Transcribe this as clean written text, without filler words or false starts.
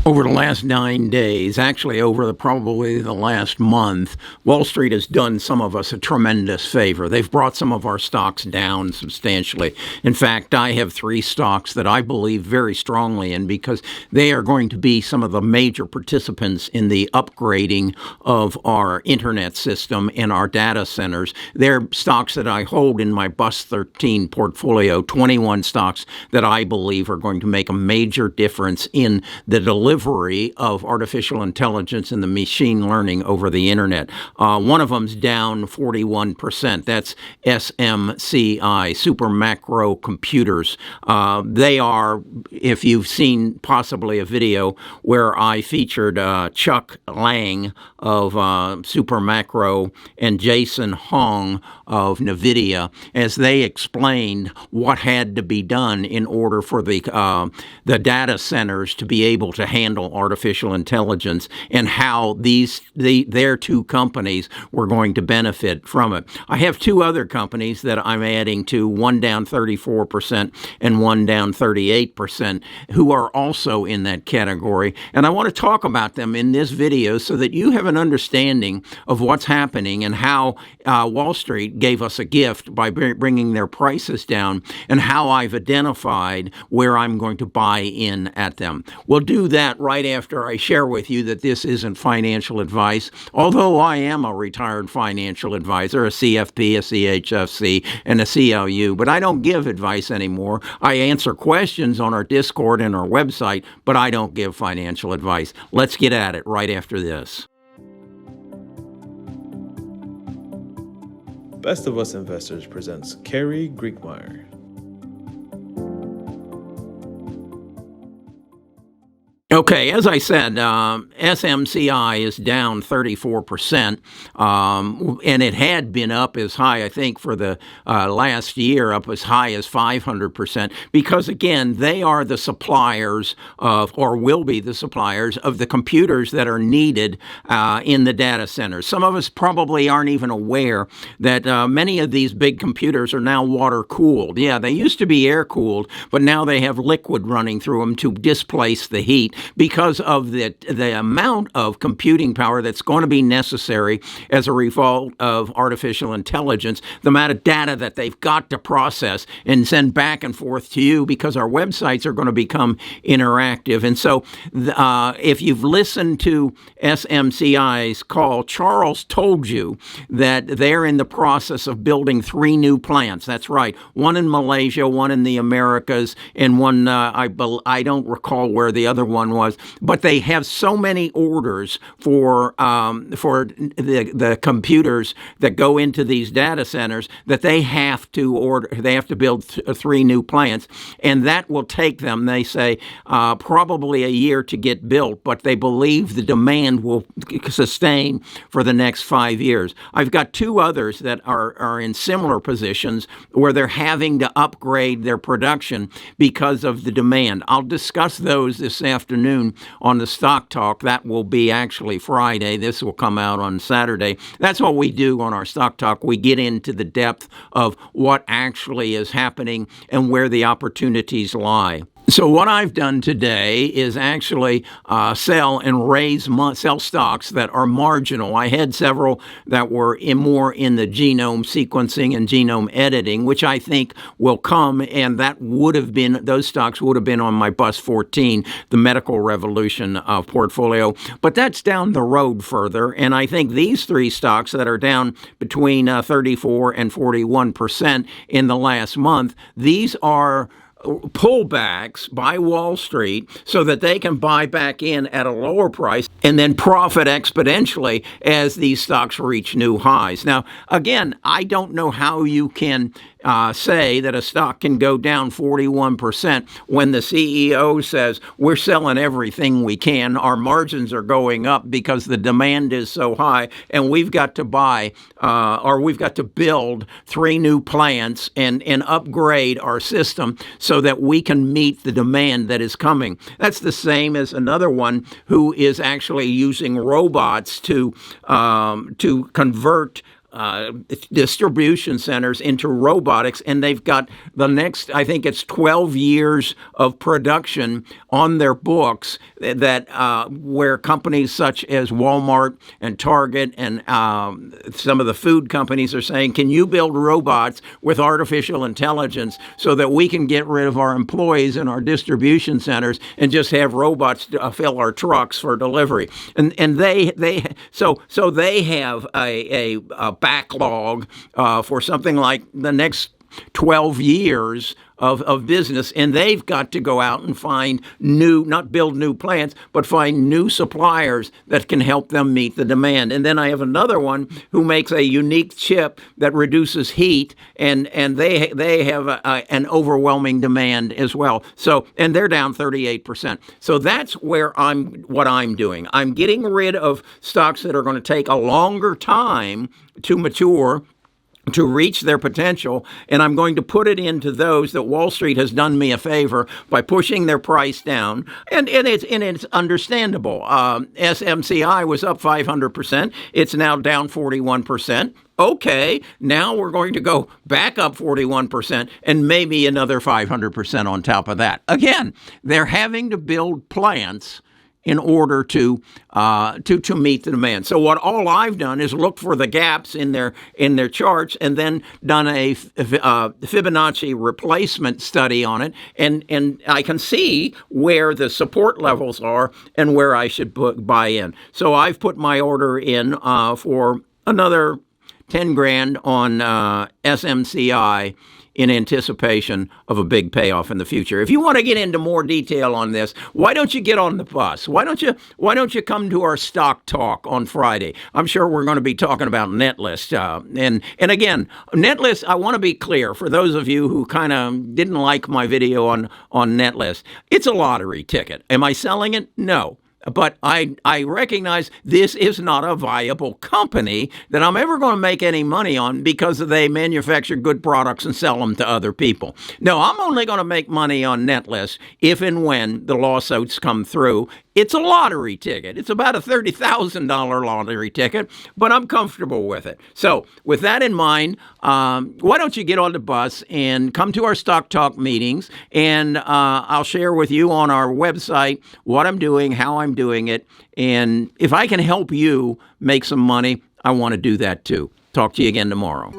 Over the last 9 days, actually probably the last month, Wall Street has done some of us a tremendous favor. They've brought some of our stocks down substantially. In fact, I have 3 stocks that I believe very strongly in because they are going to be some of the major participants in the upgrading of our internet system and our data centers. They're stocks that I hold in my Bus 13 portfolio, 21 stocks that I believe are going to make a major difference in the delivery of artificial intelligence and the machine learning over the internet. One of them's down 41%. That's SMCI, Super Macro Computers. They are, if you've seen possibly a video where I featured Chuck Lang of Super Macro and Jason Hong of NVIDIA, as they explained what had to be done in order for the data centers to be able to handle artificial intelligence and how their 2 companies were going to benefit from it. I have 2 other companies that I'm adding to, one down 34% and one down 38%, who are also in that category. And I want to talk about them in this video so that you have an understanding of what's happening and how Wall Street gave us a gift by bringing their prices down, and how I've identified where I'm going to buy in at them. We'll do that right after I share with you that this isn't financial advice, although I am a retired financial advisor, a CFP, a CHFC, and a CLU, but I don't give advice anymore. I answer questions on our Discord and our website, but I don't give financial advice. Let's get at it right after this. Best of Us Investors presents Carrie Griegmeyer. Okay, as I said, SMCI is down 34%, and it had been up as high, I think, for the last year, up as high as 500%, because, again, they are the suppliers of, or will be the suppliers of, the computers that are needed in the data centers. Some of us probably aren't even aware that many of these big computers are now water-cooled. Yeah, they used to be air-cooled, but now they have liquid running through them to displace the heat, because of the amount of computing power that's going to be necessary as a result of artificial intelligence, the amount of data that they've got to process and send back and forth to you, because our websites are going to become interactive. And so if you've listened to SMCI's call, Charles told you that they're in the process of building 3 new plants. That's right. One in Malaysia, one in the Americas, and one, I don't recall where the other one was, but they have so many orders for the computers that go into these data centers that they have to build 3 new plants, and that will take them, they say, probably a year to get built, but they believe the demand will sustain for the next 5 years. I've got 2 others that are in similar positions where they're having to upgrade their production because of the demand. I'll discuss those this afternoon on the Stock Talk. That will be actually Friday. This will come out on Saturday. That's what we do on our Stock Talk. We get into the depth of what actually is happening and where the opportunities lie. So what I've done today is actually sell stocks that are marginal. I had several that were more in the genome sequencing and genome editing, which I think will come, and those stocks would have been on my Bus 14, the Medical Revolution portfolio. But that's down the road further, and I think these 3 stocks that are down between 34 and 41% in the last month, these are pullbacks by Wall Street so that they can buy back in at a lower price and then profit exponentially as these stocks reach new highs. Now, again, I don't know how you can say that a stock can go down 41% when the CEO says we're selling everything we can, our margins are going up because the demand is so high, and we've got to we've got to build 3 new plants and upgrade our system so that we can meet the demand that is coming. That's the same as another one who is actually using robots to convert distribution centers into robotics, and they've got the next, I think it's 12 years of production on their books that where companies such as Walmart and Target and some of the food companies are saying, can you build robots with artificial intelligence so that we can get rid of our employees in our distribution centers and just have robots fill our trucks for delivery? And they have a backlog for something like the next 12 years of business, and they've got to go out and find not build new plants, but find new suppliers that can help them meet the demand. And then I have another one who makes a unique chip that reduces heat, and they have an overwhelming demand as well. So, and they're down 38%. So that's what I'm doing. I'm getting rid of stocks that are going to take a longer time to mature, to reach their potential, and I'm going to put it into those that Wall Street has done me a favor by pushing their price down, and it's understandable. SMCI was up 500%. It's now down 41%. Okay, now we're going to go back up 41% and maybe another 500% on top of that. Again, they're having to build plants in order to meet the demand. So all I've done is look for the gaps in their charts and then done a Fibonacci replacement study on it, and I can see where the support levels are and where I should buy in. So I've put my order in for another 10 grand on SMCI in anticipation of a big payoff in the future. If you want to get into more detail on this, why don't you get on the bus? Why don't you come to our stock talk on Friday? I'm sure we're going to be talking about Netlist. And again, Netlist, I want to be clear for those of you who kind of didn't like my video on Netlist. It's a lottery ticket. Am I selling it? No. But I recognize this is not a viable company that I'm ever going to make any money on because they manufacture good products and sell them to other people. No, I'm only going to make money on Netlist if and when the lawsuits come through. It's a lottery ticket. It's about a $30,000 lottery ticket, but I'm comfortable with it. So with that in mind, why don't you get on the bus and come to our Stock Talk meetings, and I'll share with you on our website what I'm doing, how I'm doing it, and if I can help you make some money, I want to do that too. Talk to you again tomorrow.